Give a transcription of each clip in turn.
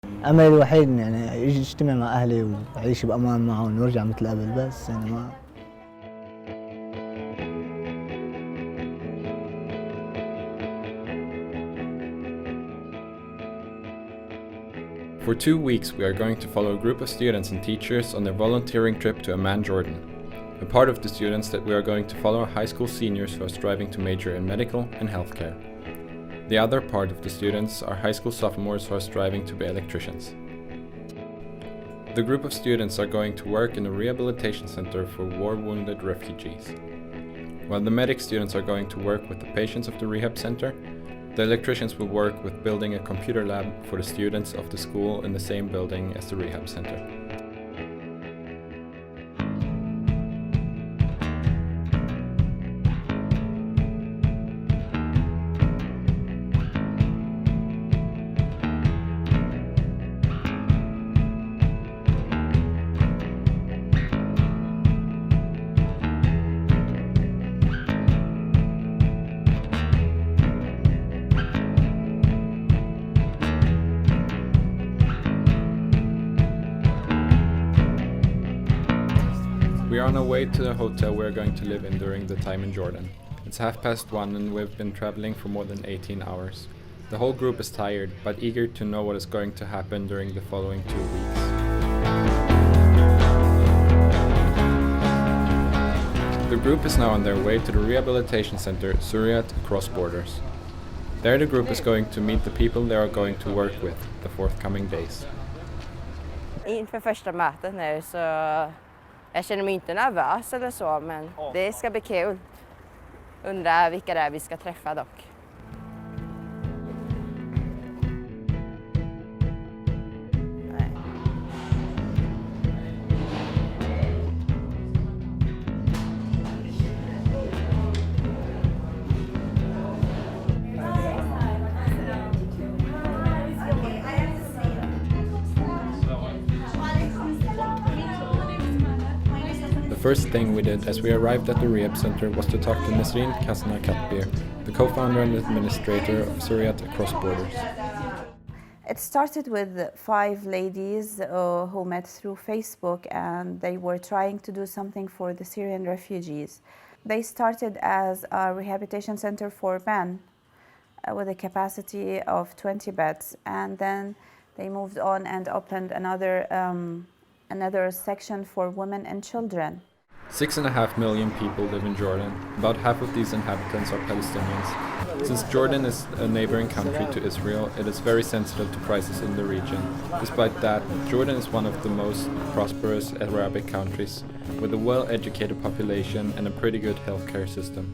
أملي الوحيد إني يعني أجتمع مع أهلي وأعيش بأمان معهم ونرجع مثل قبل بس يعني ما. For 2 weeks, we are going to follow a group of students and teachers on their volunteering trip to Amman, Jordan. A part of the students that we are going to follow are high school seniors who are striving to major in medical and healthcare. The other part of the students are high school sophomores who are striving to be electricians. The group of students are going to work in a rehabilitation center for war-wounded refugees. While the medic students are going to work with the patients of the rehab center, the electricians will work with building a computer lab for the students of the school in the same building as the rehab center. We are on our way to the hotel we are going to live in during the time in Jordan. It's 1:30 and we've been traveling for more than 18 hours. The whole group is tired, but eager to know what is going to happen during the following 2 weeks. The group is now on their way to the rehabilitation center Souriyat Across Borders. There the group is going to meet the people they are going to work with the forthcoming days. Inför första mötet nu så jag känner mig inte nervös eller så, men det ska bli kul. Undrar vilka det är vi ska träffa dock. The first thing we did as we arrived at the rehab center was to talk to Nesrin Kasna-Katbir, the co-founder and administrator of Souriyat Across Borders. It started with 5 ladies who met through Facebook, and they were trying to do something for the Syrian refugees. They started as a rehabilitation center for men with a capacity of 20 beds, and then they moved on and opened another section for women and children. 6.5 million people live in Jordan. About half of these inhabitants are Palestinians. Since Jordan is a neighboring country to Israel, it is very sensitive to crisis in the region. Despite that, Jordan is one of the most prosperous Arabic countries, with a well-educated population and a pretty good healthcare system.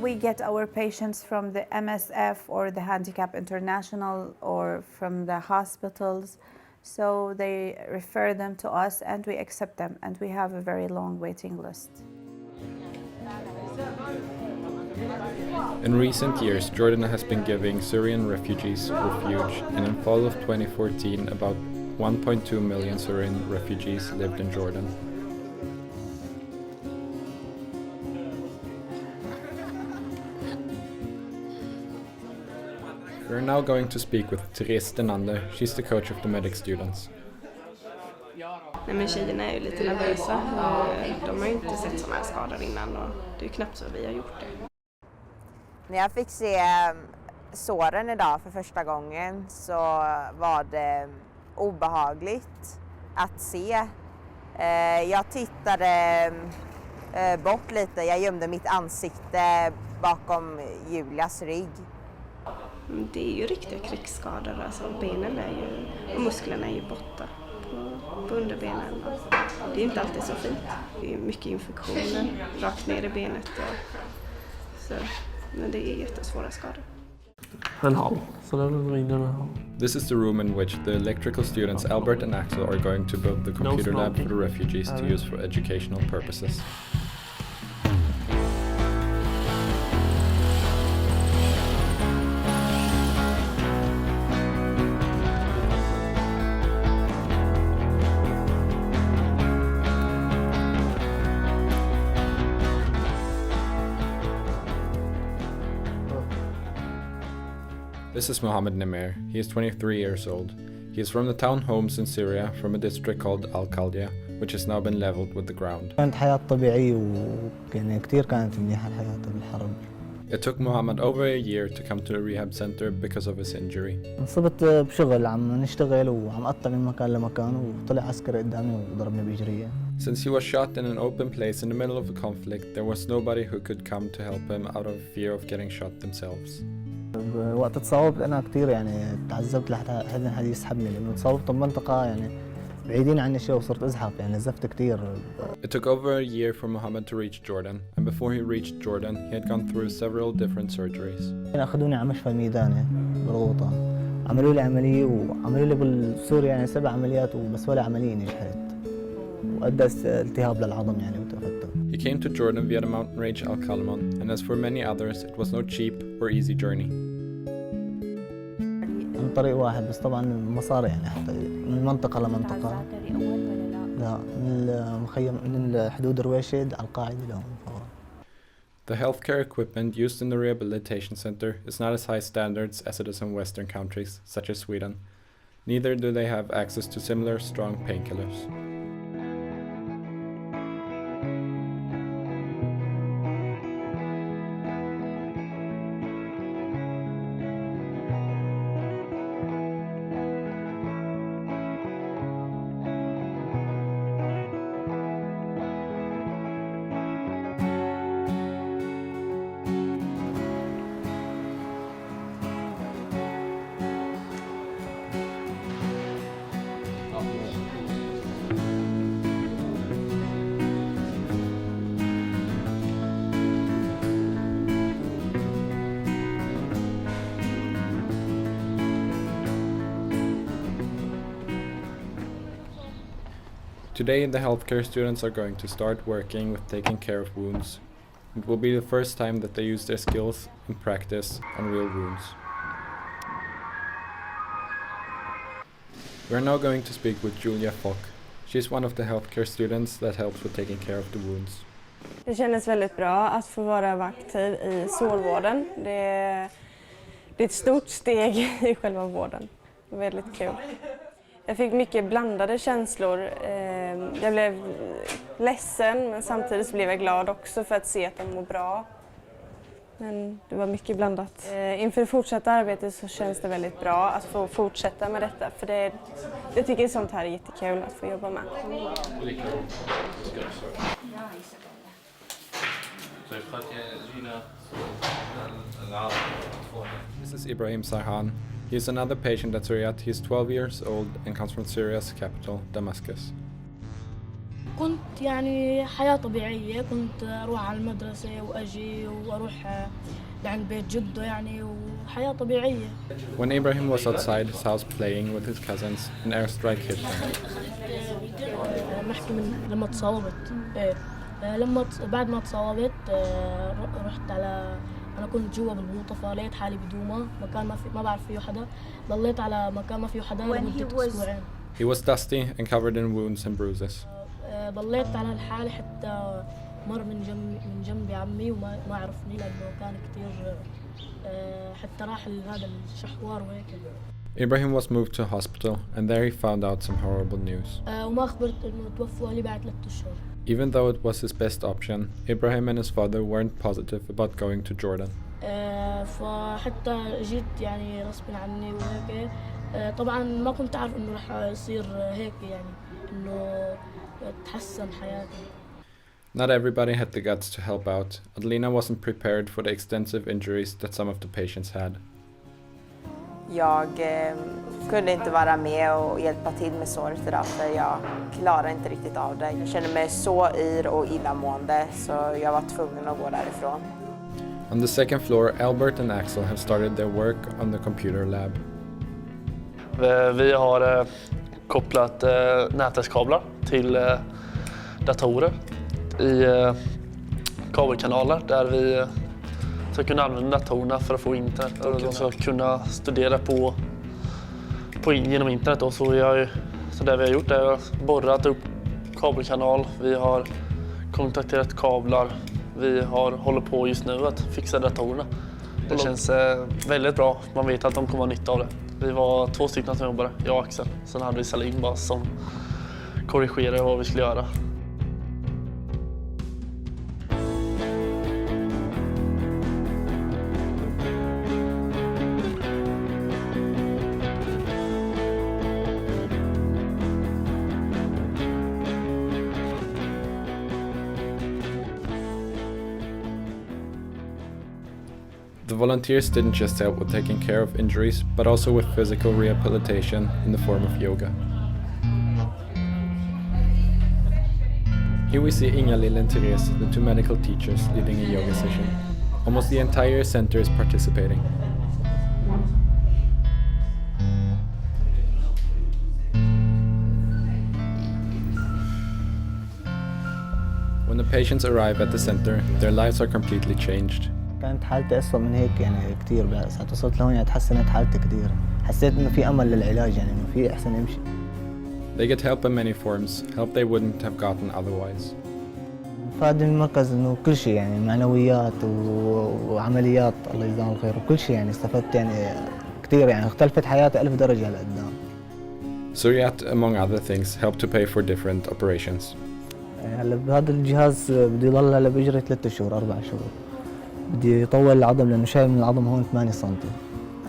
We get our patients from the MSF or the Handicap International or from the hospitals. So they refer them to us and we accept them, and we have a very long waiting list. In recent years, Jordan has been giving Syrian refugees refuge, and in fall of 2014, about 1.2 million Syrian refugees lived in Jordan. We are now going to speak with Therese Denander. She's the coach of the medic students. Nej, men tjejerna är ju lite nervösa. De har ju inte sett sådana här skador innan och det är knappt så vi har gjort det. När jag fick se såren idag för första gången så var det obehagligt att se. Jag tittade bort lite, jag gömde mitt ansikte bakom Julias rygg. Det är ju riktiga krigsskador, alltså benen är ju, och musklerna är ju borta på underbenen. Det är inte alltid så fint. Det är mycket infektioner rakt ner i benet. Så, men det är jättesvåra skador. En hall, så där rinner en hall. This is the room in which the electrical students Albert and Axel are going to build the computer lab for the refugees to use for educational purposes. This is Mohammed Nimer. He is 23 years old. He is from the town Homs in Syria, from a district called Al-Khaldia, which has now been leveled with the ground. كانت حياة طبيعية ويعني كتير كانت منيحة الحياة بالحرب. It took Muhammad over a year to come to the rehab center because of his injury. انصبت بشغل عم نشتغل وعم قطع من مكان لمكان وطلع عسكري قدامي وضربني بإجرية. Since he was shot in an open place in the middle of a conflict, there was nobody who could come to help him out of fear of getting shot themselves. وقت تصاوبت أنا كتير يعني تعذبت لحتى حدا يسحبني لأنه تصاوبت بمنطقة يعني بعيدين عني شيء وصرت أزحف يعني نزفت كتير. It took over a year for Muhammad to reach Jordan, and before he reached Jordan, he had gone through several different surgeries. أخذوني على مشفى الميداني بالغوطة، عملوا لي عملية وعملوا لي بالسوريا يعني 7 عمليات وبس ولا عملية نجحت وأدى التهاب للعظم يعني وتفتت. He came to Jordan via the mountain range Al Khalman, and as for many others, it was no cheap or easy journey. من طريق واحد بس طبعا مصاري يعني حتى من منطقة لمنطقة. لا من المخيم من الحدود رويشد على القاعدة لهم. The healthcare equipment used in the rehabilitation center is not as high standards as it is in Western countries, such as Sweden. Neither do they have access to similar strong painkillers. Today, the healthcare students are going to start working with taking care of wounds. It will be the first time that they use their skills in practice on real wounds. We are now going to speak with Julia Fock. She's one of the healthcare students that helps with taking care of the wounds. Det kändes väldigt bra att få vara aktiv i sårvården. Det är ett stort steg i själva vården. Det var väldigt kul. Jag fick mycket blandade känslor. Jag blev ledsen, men samtidigt blev jag glad också för att se att de mår bra. Men det var mycket blandat. Inför det fortsatta arbetet så känns det väldigt bra att få fortsätta med detta. För jag tycker sånt här är jättekul att få jobba med. This is Ibrahim Sarhan. He is another patient at Souriyat. He is 12 years old and comes from Syria's capital, Damascus. كنت يعني حياة طبيعية، كنت أروح على المدرسة وأجي وأروح لعند بيت جده يعني وحياة طبيعية. When Ibrahim was outside his house playing with his cousins, an airstrike hit him. نحكي من لما تصاوبت، بعد ما تصاوبت رحت على أنا كنت جوا بالغوطة فلقيت حالي بدومة مكان ما بعرف فيه حدا، ضليت على مكان ما فيه حدا لمدة أسبوعين. He was dusty and covered in wounds and bruises. ضليت على الحالة حتى مر من جنبي عمي وما عرفني لأنه كان كتير حتى راح هذا الشحوار وهيك. Ibrahim was moved to a hospital, and there he found out some horrible news. وما خبرت إنه توفوا لي بعد 3 أشهر. Even though it was his best option, Ibrahim and his father weren't positive about going to Jordan. فحتى جيت يعني غصب عني وهيك. طبعا ما كنت أعرف إنه رح يصير هيك يعني إنه تحسن حياتي. Not everybody had the guts to help out. Adelina wasn't prepared for the extensive injuries that some of the patients had. Jag kunde inte vara med och hjälpa till med såret idag för jag klarar inte riktigt av det. Jag känner mig så yr och illamående så jag var tvungen att gå därifrån. On the second floor, Albert and Axel have started their work on the computer lab. Vi har kopplat nätverkskablar till datorer i kabelkanaler där vi ska kunna använda datorerna för att få internet och de ska kunna studera genom internet. Och så det vi har gjort är att borrat upp kabelkanal, vi har kontakterat kablar, vi håller på just nu att fixa datorerna. Det känns väldigt bra, man vet att de kommer ha nytta av det. Vi var 2 stycken som jobbade, jag och Axel. Sen hade vi Salim bara som korrigerade vad vi skulle göra. The volunteers didn't just help with taking care of injuries, but also with physical rehabilitation in the form of yoga. Here we see Inga-Lill and Therese, the 2 medical teachers, leading a yoga session. Almost the entire center is participating. When the patients arrive at the center, their lives are completely changed. كانت حالتي أسوأ من هيك يعني كتير، بس وصلت لهون يعني تحسنت حالتي كتير. حسيت إنه في أمل للعلاج، يعني إنه في أحسن يمشي. They get help in many forms, help they wouldn't have gotten otherwise. فادني المركز إنه كل شيء يعني معنويات وعمليات الله يجزاهم الخير وكل شيء يعني استفدت يعني كتير يعني اختلفت حياتي 1000 درجة لقدام. Souriyat, among other things, helped to pay for different operations. هلا بهذا الجهاز بدي يضل هلا بيجري 3 شهور 4 شهور. بدي يطول العظم لأنه شايل من العظم هون 8 سم.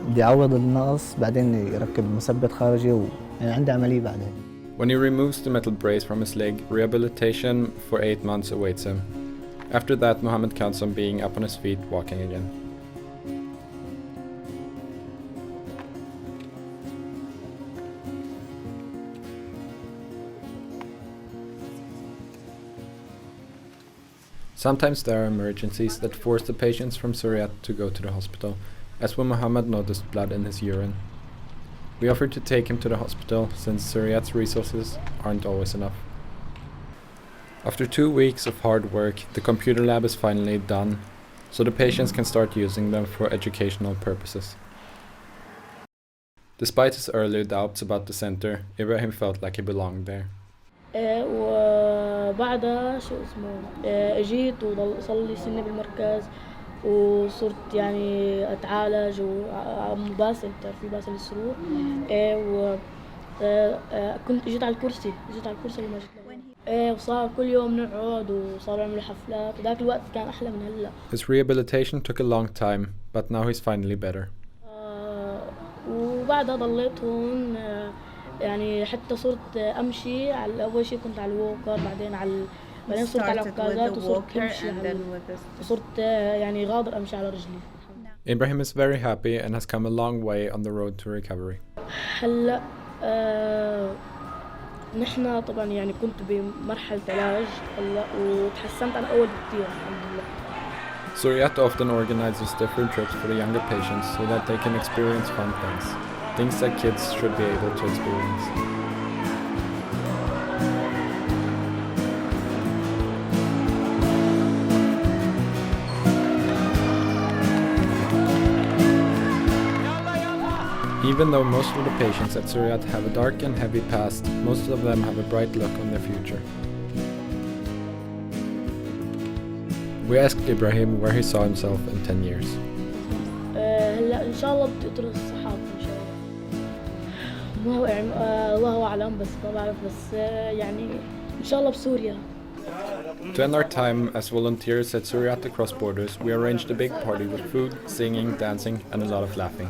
بدي أعوض النقص بعدين يركب مثبت خارجي يعني عندي عملية بعدين. When he removes the metal brace from his leg, rehabilitation for 8 months awaits him. After that, Mohammed counts on being up on his feet, walking again. Sometimes there are emergencies that force the patients from Souriyat to go to the hospital, as when Mohammed noticed blood in his urine. We offered to take him to the hospital since Souriyat's resources aren't always enough. After 2 weeks of hard work, the computer lab is finally done, so the patients can start using them for educational purposes. Despite his earlier doubts about the center, Ibrahim felt like he belonged there. وبعدها شو اسمه اجيت وضل صار لي سنة بالمركز وصرت يعني اتعالج وباسل في باسل السرور وكنت جيت على الكرسي لما جيت وصار كل يوم نقعد وصاروا يعملوا حفلات وذاك الوقت كان احلى من هلا. His rehabilitation took a long time, but now he's finally better. وبعدها ضليت هون يعني حتى صرت امشي على اول شيء كنت على الووكر بعدين صرت على العكازات وصرت امشي وصرت يعني غاضر امشي على رجلي. Ibrahim is very happy and has come a long way on the road to recovery. هلا نحن طبعا يعني كنت بمرحلة علاج هلا وتحسنت عن اول بكثير الحمد لله. Souriyat often organizes different trips for the younger patients so that they can experience fun things that kids should be able to experience. Even though most of the patients at Souriyat have a dark and heavy past, most of them have a bright look on their future. We asked Ibrahim where he saw himself in 10 years. هلا ان شاء الله بدي ادرس صحافة ان شاء الله. ما هو يعني الله اعلم بس ما بعرف بس يعني ان شاء الله بسوريا. To end our time as volunteers at Souriyat Across Borders, we arranged a big party with food, singing, dancing and a lot of laughing.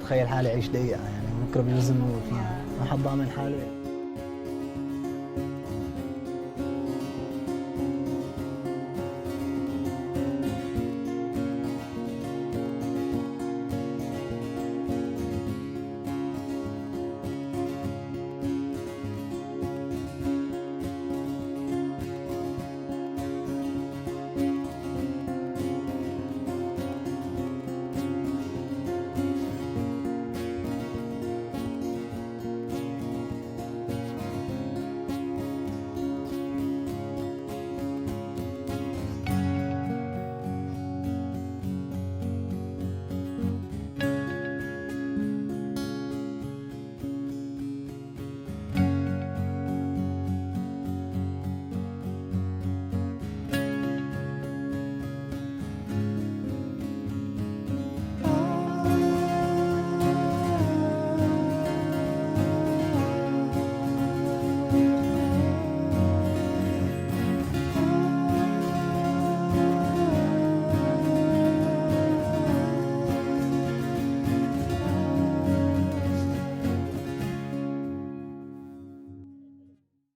تخيل حالي أعيش دقيقة يعني بكرة بلزم موت، ما حب أعمل حالي